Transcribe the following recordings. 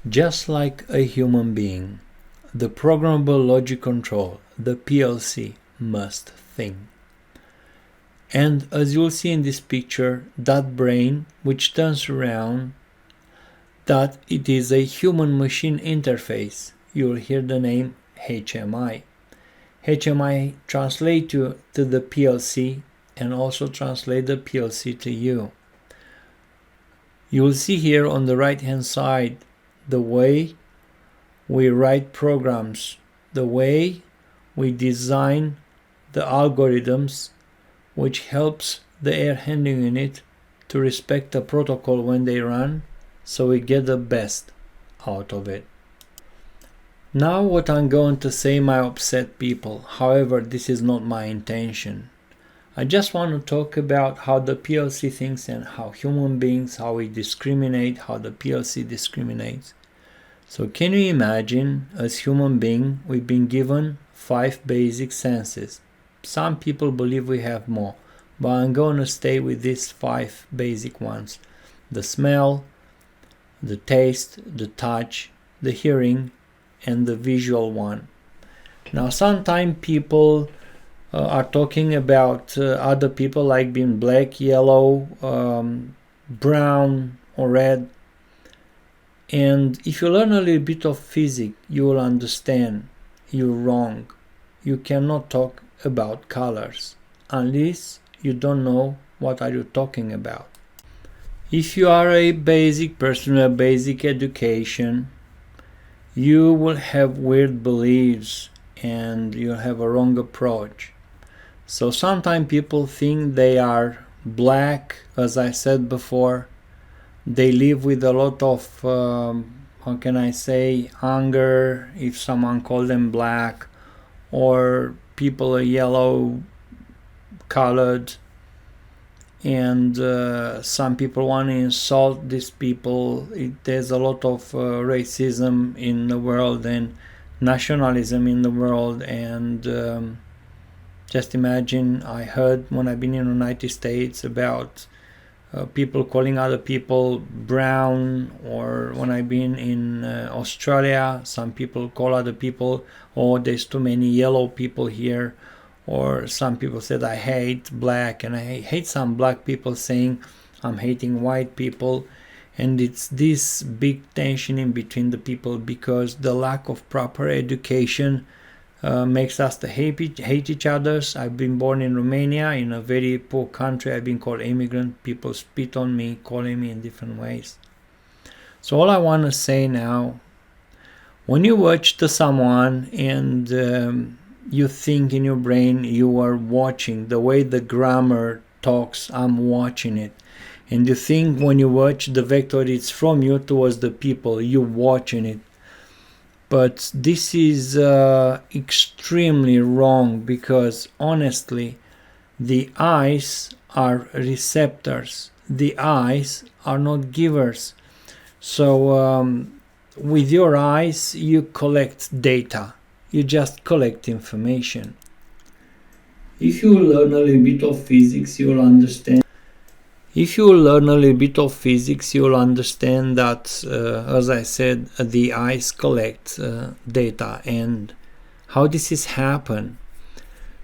Just like a human being, the programmable logic control, the PLC, must think. And as you'll see in this picture, that brain which turns around, that it is a human-machine interface. You'll hear the name HMI. HMI translate you to the PLC and also translate the PLC to you. You will see here on the right hand side the way we write programs, the way we design the algorithms which helps the air handling unit to respect the protocol when they run, so we get the best out of it. Now what I'm going to say might upset people, however this is not my intention. I just want to talk about how the PLC thinks and how human beings, how we discriminate, how the PLC discriminates. So can you imagine, as human beings, we've been given 5 basic senses. Some people believe we have more, but I'm going to stay with these 5 basic ones. The smell, the taste, the touch, the hearing, and the visual one. Now sometimes people are talking about other people like being black, yellow, brown or red. And if you learn a little bit of physics, you will understand you're wrong. You cannot talk about colors unless you don't know what are you talking about. If you are a basic person with a basic education, you will have weird beliefs and you'll have a wrong approach. So sometimes people think they are black, as I said before. They live with a lot of, how can I say, anger if someone calls them black, or people are yellow colored, and some people want to insult these people. There's a lot of racism in the world and nationalism in the world, and just imagine, I heard when I've been in the United States about people calling other people brown, or when I've been in Australia, some people call other people, oh, there's too many yellow people here. Or some people said I hate black, and I hate some black people saying I'm hating white people. And it's this big tension in between the people because the lack of proper education makes us to hate each other. I've been born in Romania, in a very poor country. I've been called immigrant. People spit on me, calling me in different ways. So all I want to say now, when you watch to someone and you think in your brain you are watching the way the grammar talks, I'm watching it. And you think when you watch the vector it's from you towards the people, you're watching it. But this is extremely wrong, because honestly the eyes are receptors. The eyes are not givers. So with your eyes you collect data. You just collect information. If you learn a little bit of physics, you'll understand. If you learn a little bit of physics, you'll understand that, as I said, the eyes collect data and how this is happen.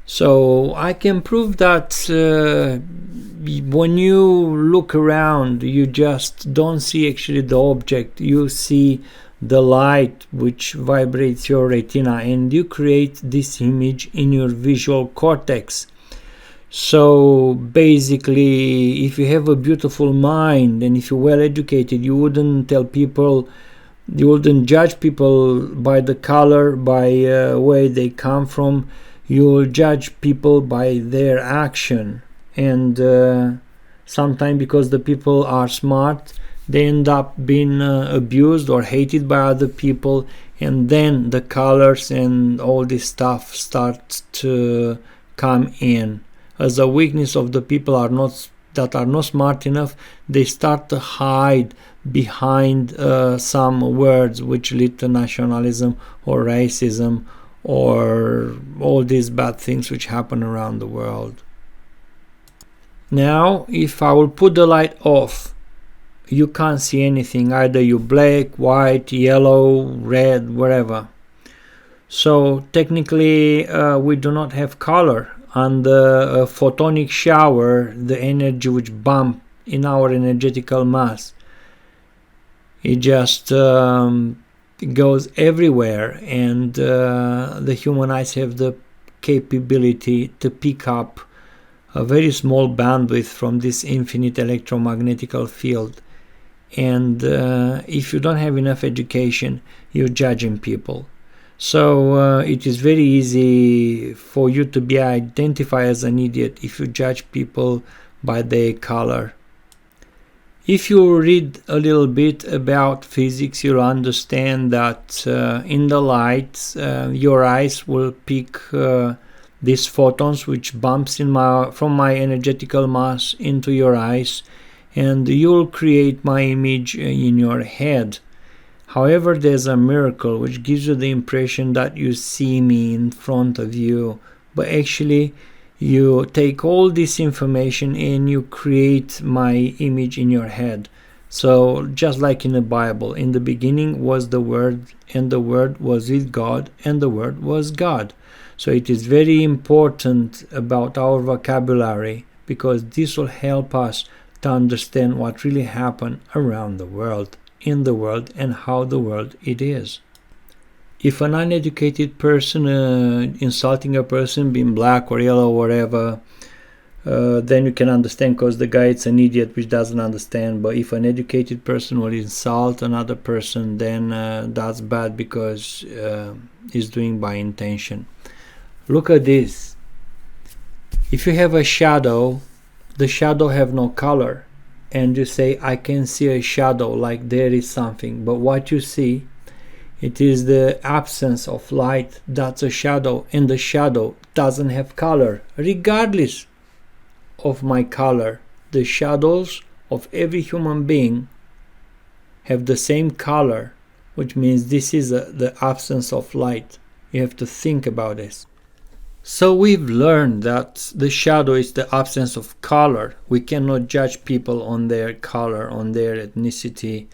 So I can prove that when you look around, you just don't see actually the object. You see the light which vibrates your retina, and you create this image in your visual cortex. So basically, if you have a beautiful mind and if you're well educated, you wouldn't tell people, you wouldn't judge people by the color, by where they come from. You'll judge people by their action. And sometimes because the people are smart, they end up being abused or hated by other people, and then the colors and all this stuff starts to come in. As a weakness of the people that are not smart enough, they start to hide behind some words which lead to nationalism or racism or all these bad things which happen around the world. Now, if I will put the light off you can't see anything. Either you black, white, yellow, red, whatever. So technically we do not have color. And the photonic shower, the energy which bump in our energetical mass, it just goes everywhere, and the human eyes have the capability to pick up a very small bandwidth from this infinite electromagnetical field. And if you don't have enough education, you're judging people. So it is very easy for you to be identified as an idiot if you judge people by their color. If you read a little bit about physics, you'll understand that in the light, your eyes will pick these photons which bumps from my energetical mass into your eyes, and you'll create my image in your head. However, there's a miracle which gives you the impression that you see me in front of you, but actually you take all this information and you create my image in your head. So just like in the Bible, in the beginning was the Word, and the Word was with God, and the Word was God. So it is very important about our vocabulary, because this will help us to understand what really happened around the world, in the world, and how the world it is. If an uneducated person insulting a person, being black or yellow or whatever, then you can understand, because the guy is an idiot which doesn't understand. But if an educated person will insult another person, then that's bad, because he's doing by intention. Look at this. If you have a shadow, the shadow have no color, and you say, I can see a shadow, like there is something. But what you see, it is the absence of light. That's a shadow, and the shadow doesn't have color. Regardless of my color, the shadows of every human being have the same color, which means this is the absence of light. You have to think about this. So we've learned that the shadow is the absence of color. We cannot judge people on their color, on their ethnicity.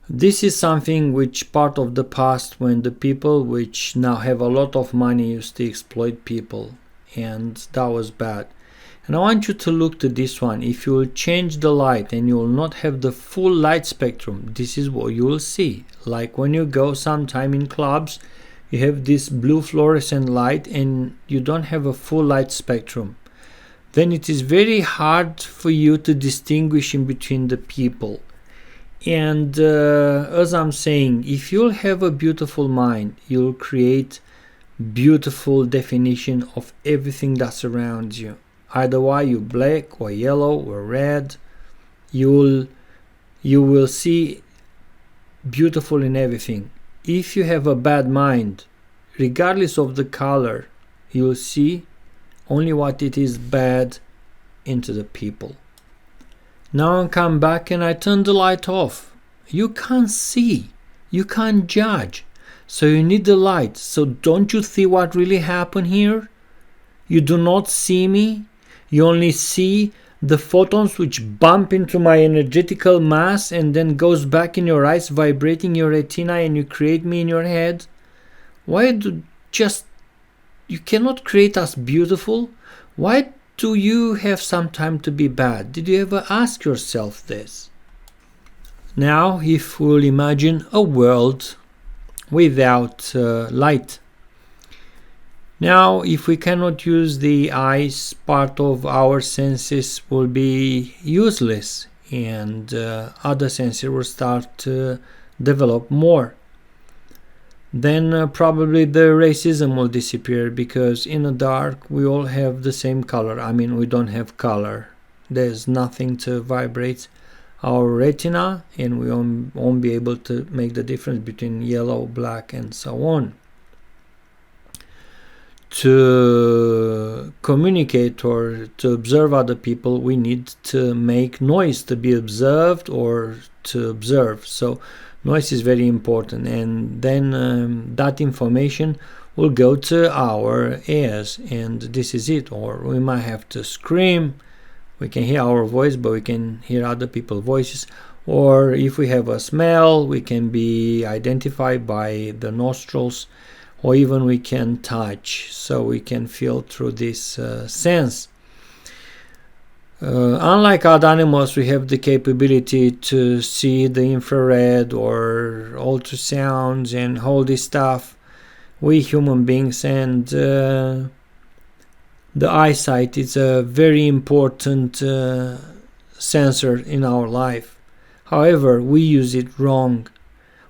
This is something which part of the past, when the people which now have a lot of money used to exploit people, and that was bad. And I want you to look to this one. If you will change the light and you will not have the full light spectrum, this is what you will see. Like when you go sometime in clubs, you have this blue fluorescent light and you don't have a full light spectrum. Then it is very hard for you to distinguish in between the people. And as I'm saying, if you'll have a beautiful mind, you'll create beautiful definition of everything that surrounds you. Either why you black or yellow or red, you will see beautiful in everything. If you have a bad mind, regardless of the color, you will see only what it is bad into the people. Now I come back and I turn the light off. You can't see, you can't judge, so you need the light. So don't you see what really happened here? You do not see me, you only see the photons which bump into my energetical mass and then goes back in your eyes, vibrating your retina, and you create me in your head. You cannot create us beautiful? Why do you have some time to be bad? Did you ever ask yourself this? Now, if we'll imagine a world without light. Now, if we cannot use the eyes, part of our senses will be useless, and other senses will start to develop more. Then probably the racism will disappear, because in the dark we all have the same color. I mean, we don't have color. There's nothing to vibrate our retina, and we won't be able to make the difference between yellow, black, and so on. To communicate or to observe other people, we need to make noise to be observed or to observe. So noise is very important, and then that information will go to our ears, and this is it. Or we might have to scream. We can hear our voice, but we can hear other people's voices, or if we have a smell, we can be identified by the nostrils, or even we can touch, so we can feel through this sense. Unlike other animals, we have the capability to see the infrared or ultrasounds and all this stuff. We human beings, and the eyesight is a very important sensor in our life. However, we use it wrong.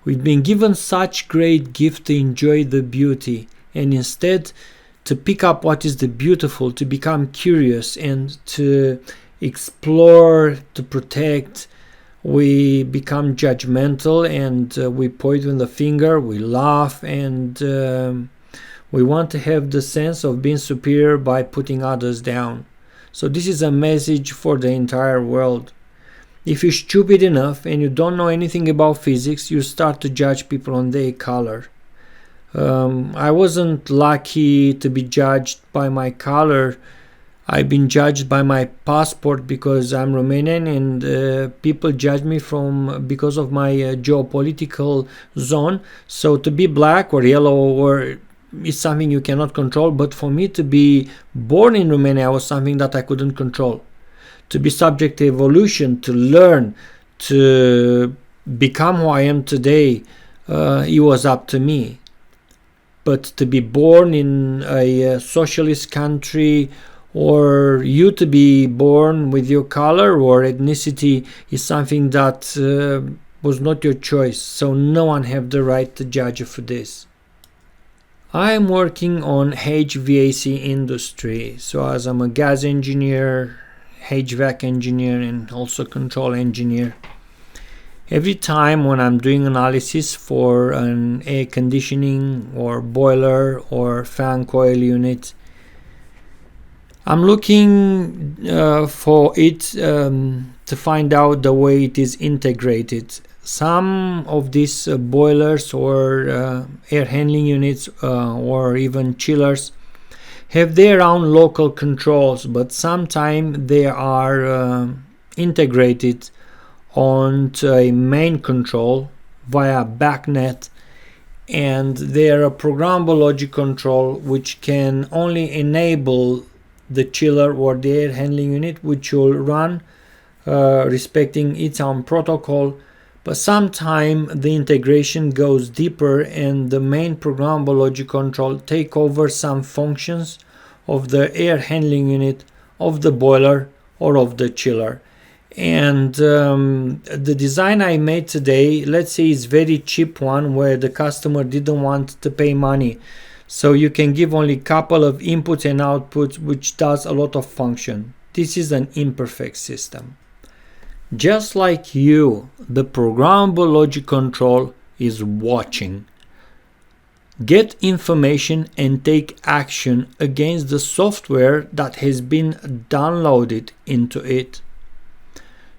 We've been given such great gift to enjoy the beauty, and instead to pick up what is the beautiful, to become curious and to explore, to protect, we become judgmental, and we point with the finger, we laugh, and we want to have the sense of being superior by putting others down. So this is a message for the entire world. If you're stupid enough and you don't know anything about physics, you start to judge people on their color. I wasn't lucky to be judged by my color. I've been judged by my passport because I'm Romanian, and people judge me because of my geopolitical zone. So to be black or yellow or is something you cannot control, but for me to be born in Romania was something that I couldn't control. To be subject to evolution, to learn, to become who I am today, it was up to me. But to be born in a socialist country, or you to be born with your color or ethnicity, is something that was not your choice. So no one have the right to judge you for this. I am working on HVAC industry. So as I'm a gas engineer, Hvac engineer, and also control engineer. Every time when I'm doing analysis for an air conditioning or boiler or fan coil unit, I'm looking for it to find out the way it is integrated. Some of these boilers or air handling units or even chillers have their own local controls, but sometimes they are integrated onto a main control via backnet, and they are a programmable logic control which can only enable the chiller or the air handling unit, which will run respecting its own protocol. But sometimes the integration goes deeper, and the main programmable logic control take over some functions of the air handling unit, of the boiler, or of the chiller. And the design I made today, let's say, is very cheap one where the customer didn't want to pay money. So you can give only a couple of inputs and outputs, which does a lot of function. This is an imperfect system. Just like you, the programmable logic control is watching. Get information and take action against the software that has been downloaded into it.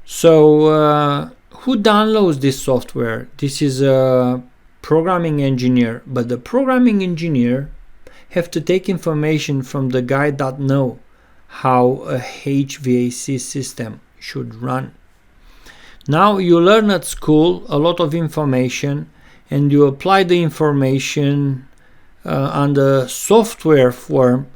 So who downloads this software? This is a programming engineer, but the programming engineer have to take information from the guy that know how a HVAC system should run. Now you learn at school a lot of information, and you apply the information on the software form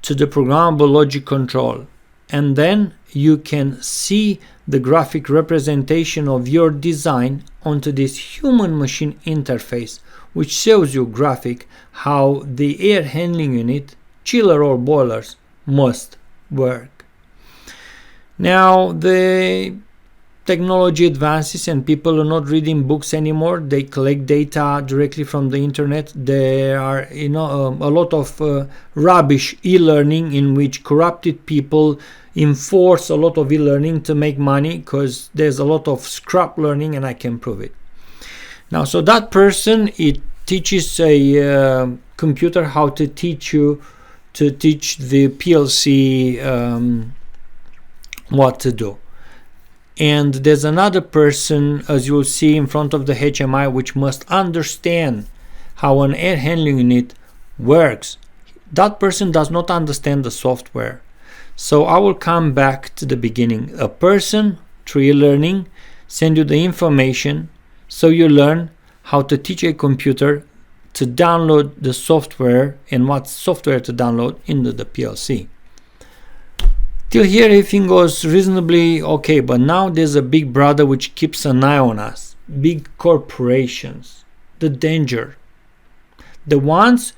to the programmable logic control, and then you can see the graphic representation of your design onto this human machine interface, which shows you graphic how the air handling unit, chiller or boilers must work. Now the technology advances and people are not reading books anymore. They collect data directly from the internet. There are a lot of rubbish e-learning in which corrupted people enforce a lot of e-learning to make money, because there's a lot of scrap learning, and I can prove it. Now, so that person, it teaches a computer how to teach you to teach the PLC what to do. And there's another person, as you'll see in front of the HMI, which must understand how an air handling unit works. That person does not understand the software. So I will come back to the beginning. A person, through e-learning, send you the information so you learn how to teach a computer to download the software and what software to download into the PLC. Till here everything goes reasonably okay, but now there's a big brother which keeps an eye on us. Big corporations, the danger. The ones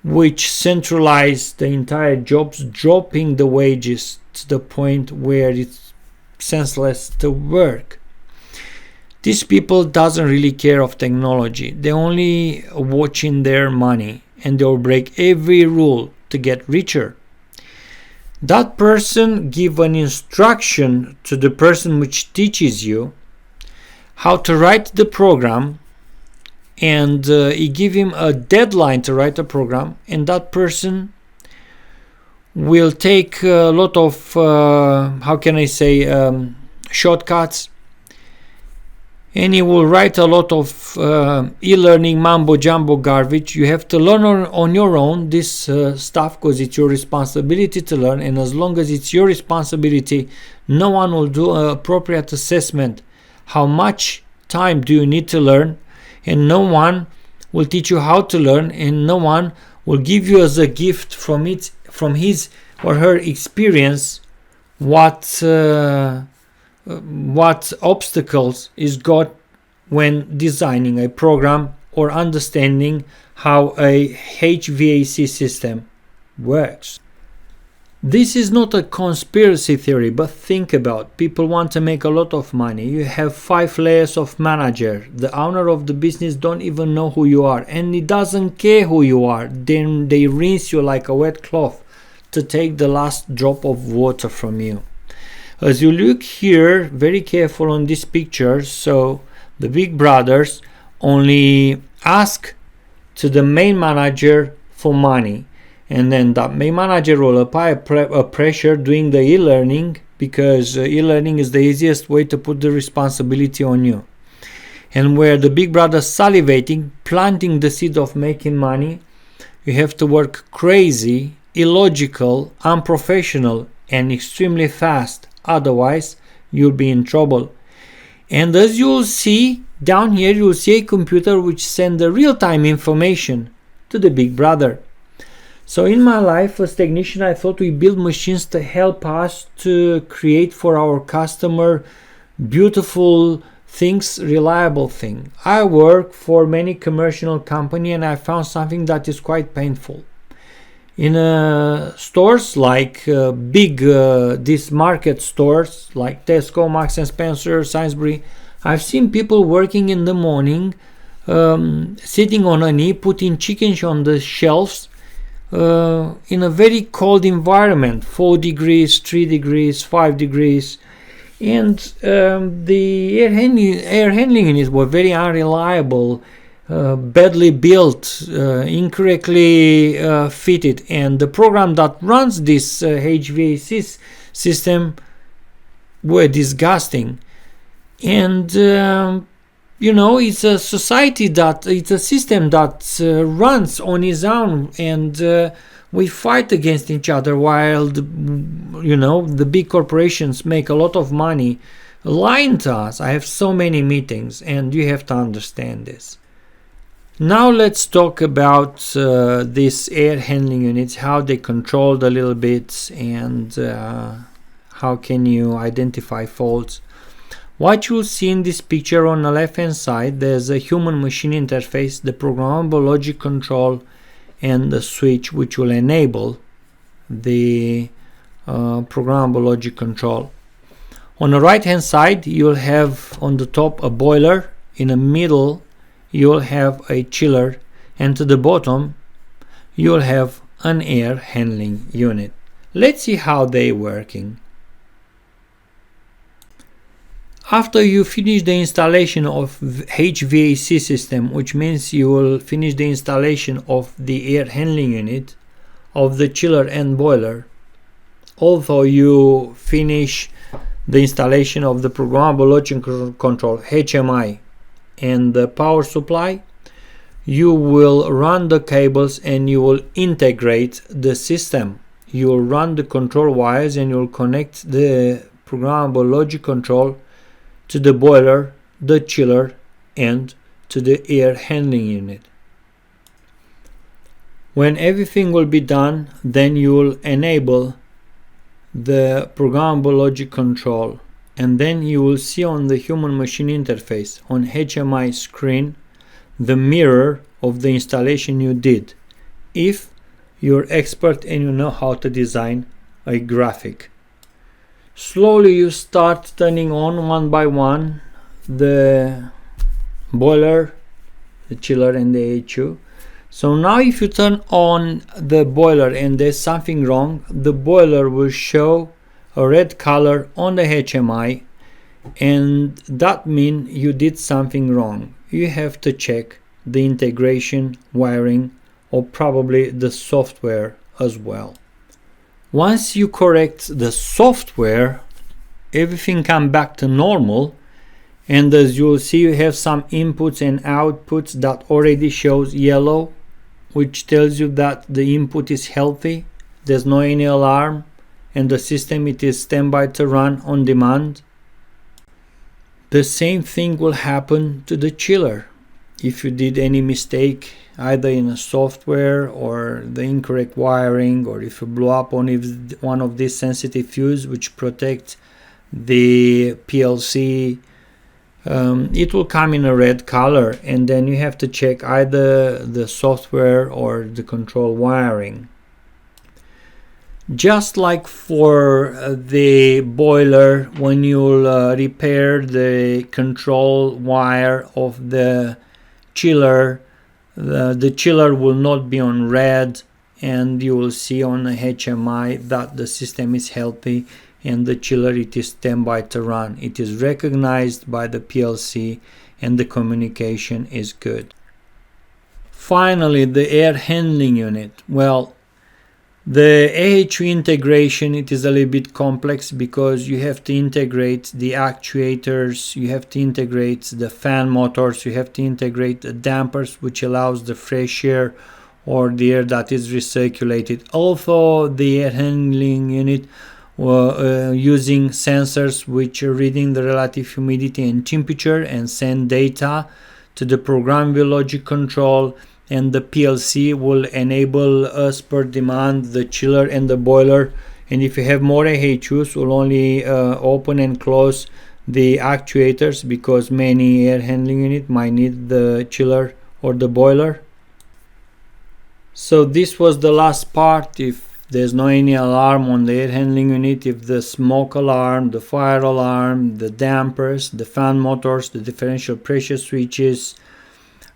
which centralize the entire jobs, dropping the wages to the point where it's senseless to work. These people doesn't really care of technology. They're only watching their money, and they'll break every rule to get richer. That person give an instruction to the person which teaches you how to write the program, and he give him a deadline to write the program, and that person will take a lot of shortcuts, and he will write a lot of e-learning mambo jumbo garbage. You have to learn on your own this stuff because it's your responsibility to learn, and as long as it's your responsibility, no one will do an appropriate assessment. How much time do you need to learn? And no one will teach you how to learn, and no one will give you as a gift from his or her experience what obstacles is got when designing a program or understanding how a HVAC system works. This is not a conspiracy theory, but think about people want to make a lot of money. You have 5 layers of manager. The owner of the business don't even know who you are, and he doesn't care who you are. Then they rinse you like a wet cloth to take the last drop of water from you. As you look here, very careful on this picture, so the big brothers only ask to the main manager for money, and then that main manager will apply a pressure doing the e-learning, because e-learning is the easiest way to put the responsibility on you. And where the big brother salivating, planting the seed of making money, you have to work crazy, illogical, unprofessional, and extremely fast. Otherwise, you'll be in trouble. And as you'll see down here, you'll see a computer which sends the real-time information to the big brother. So in my life as technician, I thought we build machines to help us to create for our customer beautiful things, reliable thing. I work for many commercial company, and I found something that is quite painful. In stores like these market stores like Tesco, Marks and Spencer, Sainsbury, I've seen people working in the morning, sitting on a knee, putting chickens on the shelves in a very cold environment, 4 degrees, 3 degrees, 5 degrees, and the air handling units were very unreliable, badly built, incorrectly fitted, and the program that runs this HVAC system were disgusting. And it's a society it's a system that runs on its own, and we fight against each other while the big corporations make a lot of money lying to us. I have so many meetings, and you have to understand this. Now let's talk about these air handling units, how they controlled a little bit, and how can you identify faults. What you'll see in this picture on the left hand side, there's a human-machine interface, the programmable logic control, and the switch which will enable the programmable logic control. On the right hand side, you'll have on the top a boiler, in the middle you'll have a chiller, and to the bottom you'll have an air handling unit. Let's see how they're working. After you finish the installation of HVAC system, which means you will finish the installation of the air handling unit, of the chiller and boiler, although you finish the installation of the programmable logic control HMI and the power supply, you will run the cables and you will integrate the system. You will run the control wires and you will connect the programmable logic control to the boiler, the chiller, and to the air handling unit. When everything will be done, then you will enable the programmable logic control, and then you will see on the human machine interface on HMI screen the mirror of the installation you did, if you're expert and you know how to design a graphic. Slowly you start turning on one by one the boiler, the chiller, and the AHU. So now if you turn on the boiler and there's something wrong, the boiler will show a red color on the HMI, and that means you did something wrong. You have to check the integration, wiring, or probably the software as well. Once you correct the software, everything comes back to normal, and as you'll see, you have some inputs and outputs that already shows yellow, which tells you that the input is healthy, there's no any alarm, and the system it is standby to run on demand. The same thing will happen to the chiller. If you did any mistake either in a software or the incorrect wiring, or if you blew up on one of these sensitive fuses which protect the PLC, it will come in a red color, and then you have to check either the software or the control wiring. Just like for the boiler, when you'll repair the control wire of the chiller, the chiller will not be on red, and you will see on the HMI that the system is healthy and the chiller it is standby to run. It is recognized by the PLC and the communication is good. Finally, the air handling unit. Well, the AHU integration, it is a little bit complex because you have to integrate the actuators, you have to integrate the fan motors, you have to integrate the dampers, which allows the fresh air or the air that is recirculated. Also, the air handling unit using sensors which are reading the relative humidity and temperature and send data to the programmable logic control, and the PLC will enable as per demand the chiller and the boiler. And if you have more AHUs, will only open and close the actuators, because many air handling unit might need the chiller or the boiler. So this was the last part. If there's no any alarm on the air handling unit, if the smoke alarm, the fire alarm, the dampers, the fan motors, the differential pressure switches,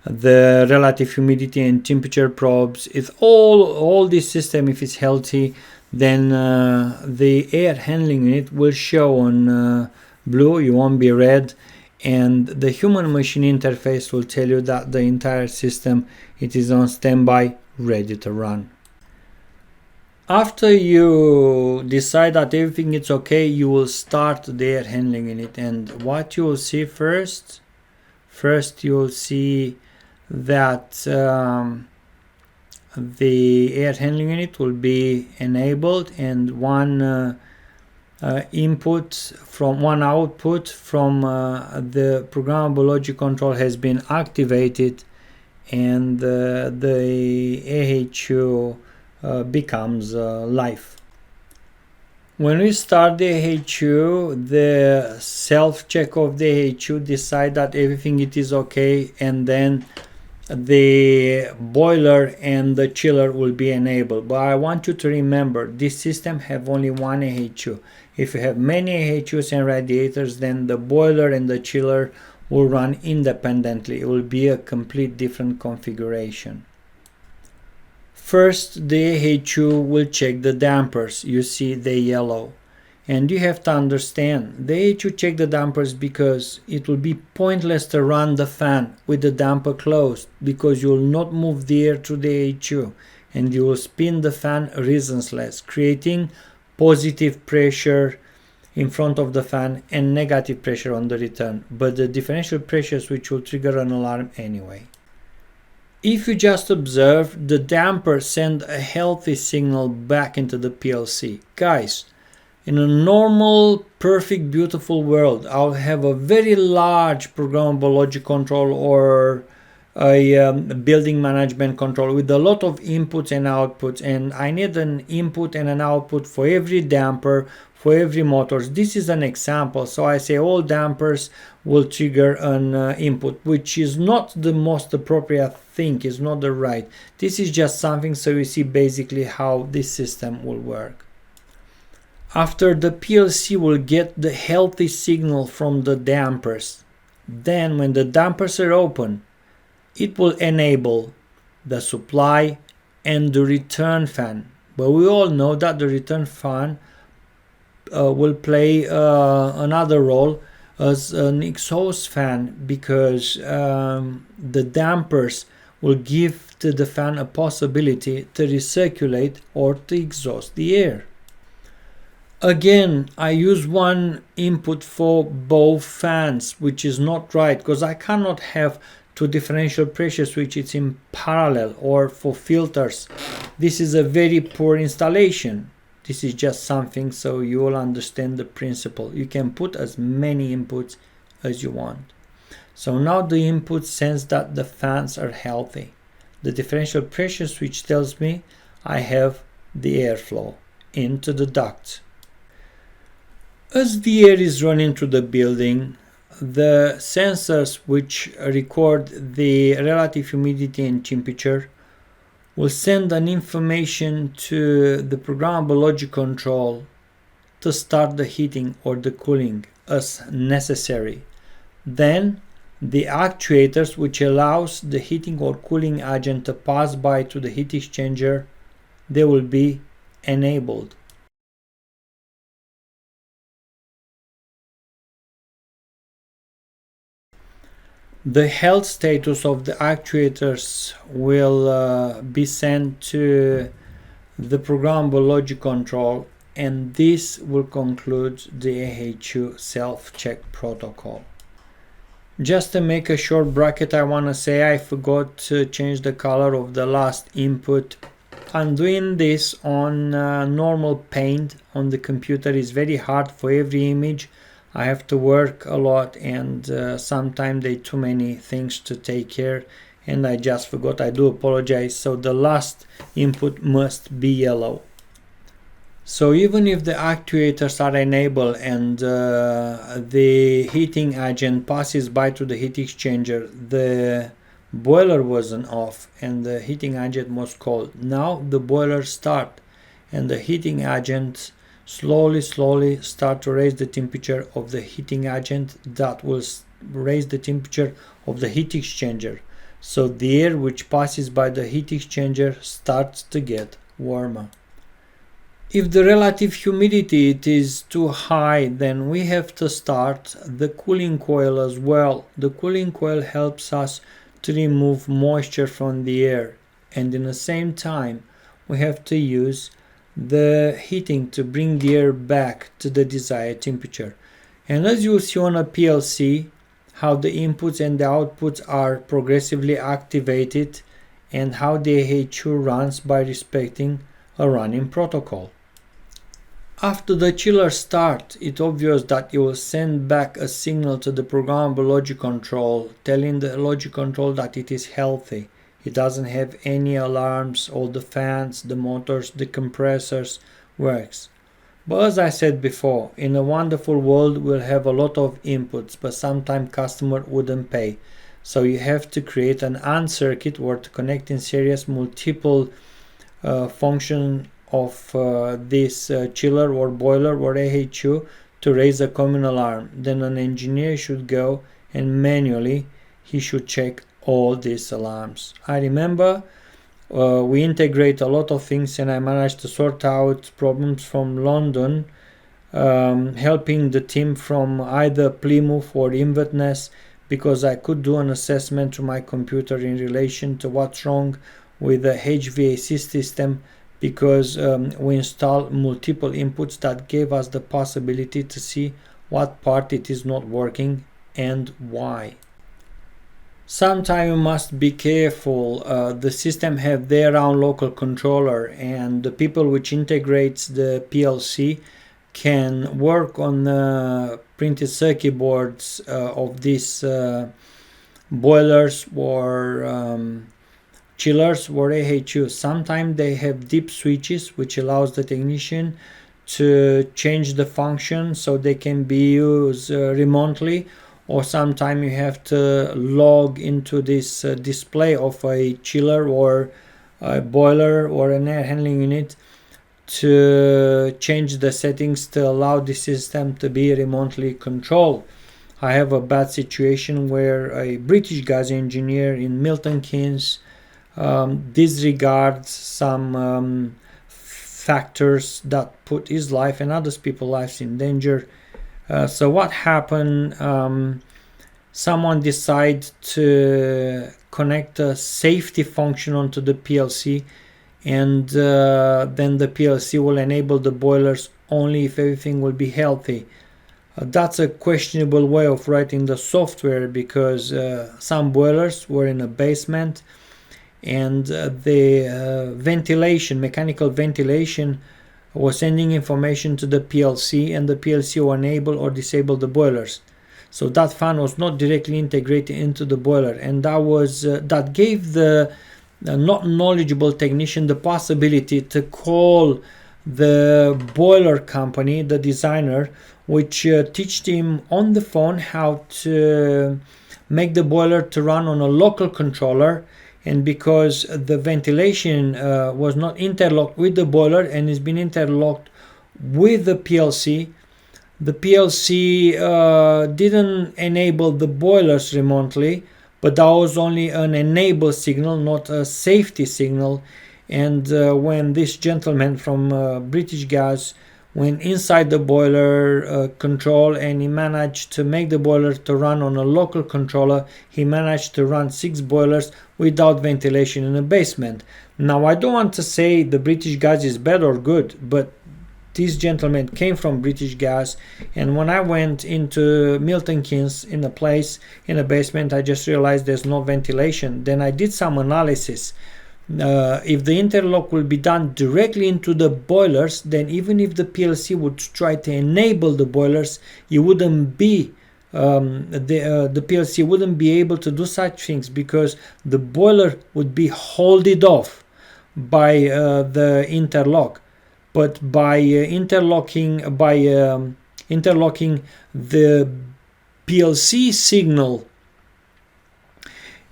the relative humidity and temperature probes, if all this system, if it's healthy, then the air handling unit will show on blue, you won't be red, and the human machine interface will tell you that the entire system it is on standby, ready to run. After you decide that everything is okay, you will start the air handling unit, and what you will see first you will see that the air handling unit will be enabled, and one output from the programmable logic control has been activated, and the AHU becomes live. When we start the AHU, the self-check of the AHU decide that everything it is okay, and then the boiler and the chiller will be enabled. But I want you to remember, this system have only one AHU. If you have many AHUs and radiators, then the boiler and the chiller will run independently. It will be a complete different configuration. First, the AHU will check the dampers. You see the yellow. And you have to understand, the AHU check the dampers because it will be pointless to run the fan with the damper closed, because you will not move the air through the AHU, and you will spin the fan reasonless, creating positive pressure in front of the fan and negative pressure on the return. But the differential pressure switch will trigger an alarm anyway. If you just observe, the damper send a healthy signal back into the PLC. Guys, In a normal, perfect, beautiful world, I'll have a very large programmable logic control or a building management control with a lot of inputs and outputs, and I need an input and an output for every damper, for every motors. This is an example, so I say all dampers will trigger an input, which is not the most appropriate thing, is not the right. This is just something so you see basically how this system will work. After the PLC will get the healthy signal from the dampers, then when the dampers are open, it will enable the supply and the return fan. But we all know that the return fan will play another role as an exhaust fan, because the dampers will give to the fan a possibility to recirculate or to exhaust the air. Again, I use one input for both fans, which is not right, because I cannot have two differential pressure switches in parallel, or for filters. This is a very poor installation. This is just something so you all understand the principle. You can put as many inputs as you want. So now the input sense that the fans are healthy. The differential pressure switch tells me I have the airflow into the ducts. As the air is running through the building, the sensors which record the relative humidity and temperature will send an information to the programmable logic control to start the heating or the cooling as necessary. Then the actuators which allows the heating or cooling agent to pass by to the heat exchanger, they will be enabled. The health status of the actuators will be sent to the programmable logic control, and this will conclude the AHU self-check protocol. Just to make a short bracket, I want to say I forgot to change the color of the last input. I'm doing this on normal paint on the computer. It's very hard for every image. I have to work a lot, and sometimes there are too many things to take care, and I just forgot. I do apologize. So the last input must be yellow. So even if the actuators are enabled and the heating agent passes by to the heat exchanger, the boiler wasn't off and the heating agent was cold. Now the boiler start and the heating agent slowly start to raise the temperature of the heating agent. That will raise the temperature of the heat exchanger. So the air which passes by the heat exchanger starts to get warmer. If the relative humidity it is too high, then we have to start the cooling coil as well. The cooling coil helps us to remove moisture from the air, and in the same time we have to use the heating to bring the air back to the desired temperature. And as you see on a PLC, how the inputs and the outputs are progressively activated and how the AHU runs by respecting a running protocol. After the chiller start, it's obvious that you will send back a signal to the programmable logic control, telling the logic control that it is healthy. It doesn't have any alarms, all the fans, the motors, the compressors works. But as I said before, in a wonderful world we'll have a lot of inputs, but sometimes customer wouldn't pay. So you have to create an AND circuit or to connect in series multiple function of this chiller or boiler or AHU to raise a common alarm. Then an engineer should go and manually he should check all these alarms. I remember we integrate a lot of things, and I managed to sort out problems from London, helping the team from either Plymouth or Inverness, because I could do an assessment to my computer in relation to what's wrong with the HVAC system, because we installed multiple inputs that gave us the possibility to see what part it is not working and why. Sometimes you must be careful. The system have their own local controller, and the people which integrates the PLC can work on printed circuit boards of these boilers or chillers or AHU. Sometimes they have deep switches which allows the technician to change the function so they can be used remotely, or sometimes you have to log into this display of a chiller or a boiler or an air handling unit to change the settings to allow the system to be remotely controlled. I have a bad situation where a British gas engineer in Milton Keynes disregards some factors that put his life and others people's lives in danger. So what happened? Someone decided to connect a safety function onto the PLC, and then the PLC will enable the boilers only if everything will be healthy. That's a questionable way of writing the software, because some boilers were in a basement, and the ventilation, mechanical ventilation, was sending information to the PLC, and the PLC will enable or disable the boilers. So that fan was not directly integrated into the boiler, and that gave the not knowledgeable technician the possibility to call the boiler company, the designer, which taught him on the phone how to make the boiler to run on a local controller. And because the ventilation was not interlocked with the boiler and has been interlocked with the PLC didn't enable the boilers remotely, but that was only an enable signal, not a safety signal. And when this gentleman from British Gas went inside the boiler control and he managed to make the boiler to run on a local controller, he managed to run 6 boilers without ventilation in the basement. Now, I don't want to say the British Gas is bad or good, but this gentleman came from British Gas, and when I went into Milton Keynes in a place in a basement, I just realized there's no ventilation. Then I did some analysis. If the interlock will be done directly into the boilers, then even if the PLC would try to enable the boilers, it wouldn't be the PLC wouldn't be able to do such things, because the boiler would be holded off by the interlock. But by interlocking the PLC signal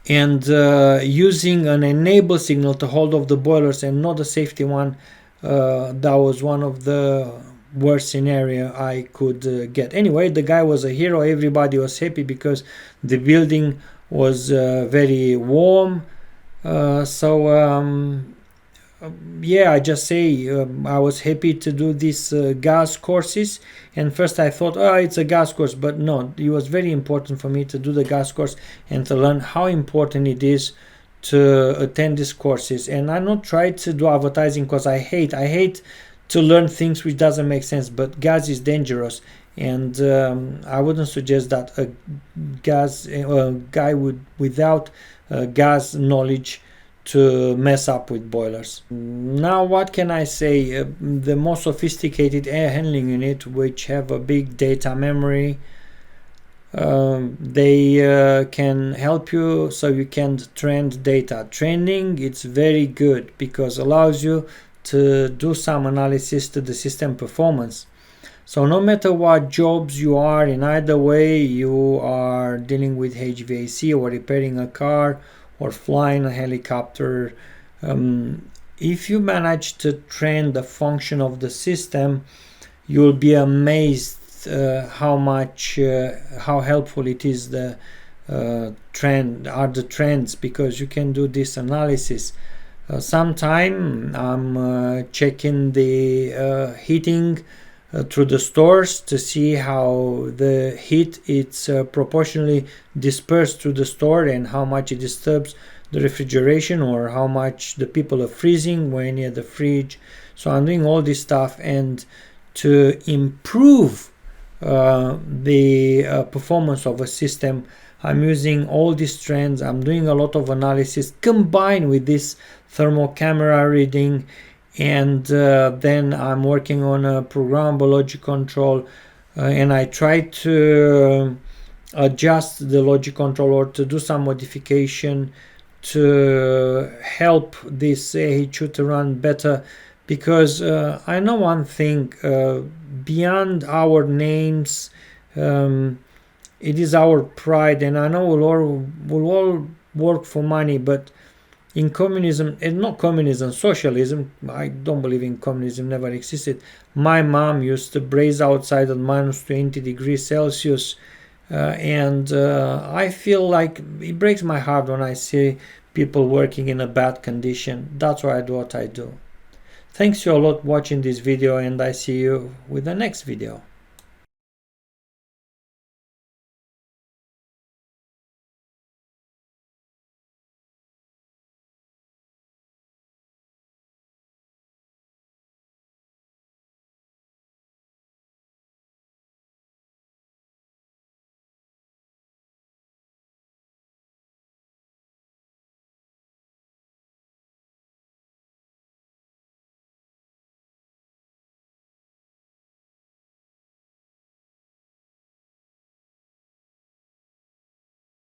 and using an enable signal to hold off the boilers and not a safety one, that was one of the worst scenario I could get. Anyway, the guy was a hero. Everybody was happy because the building was very warm. Yeah, I just say I was happy to do these gas courses, and first I thought, oh, it's a gas course, but no, it was very important for me to do the gas course and to learn how important it is to attend these courses. And I not try to do advertising, because I hate to learn things which doesn't make sense, but gas is dangerous, and I wouldn't suggest that a guy without gas knowledge to mess up with boilers. Now, what can I say? The most sophisticated air handling unit, which have a big data memory, they can help you so you can trend data. Trending, it's very good because allows you to do some analysis to the system performance. So no matter what jobs you are in, either way, you are dealing with HVAC or repairing a car or flying a helicopter, if you manage to trend the function of the system, you'll be amazed how helpful it is. The trends, because you can do this analysis. Sometime I'm checking the heating through the stores to see how the heat it's proportionally dispersed through the store and how much it disturbs the refrigeration, or how much the people are freezing when near the fridge. So I'm doing all this stuff, and to improve the performance of a system, I'm using all these trends. I'm doing a lot of analysis combined with this thermal camera reading, and then I'm working on a programmable logic control, and I try to adjust the logic control or to do some modification to help this AHU to run better, because I know one thing, beyond our names, it is our pride, and I know we'll all work for money, but in communism, and not communism, socialism, I don't believe in communism, never existed. My mom used to braise outside at minus 20 degrees Celsius, and I feel like it breaks my heart when I see people working in a bad condition. That's why I do what I do. Thanks you a lot watching this video, and I see you with the next video.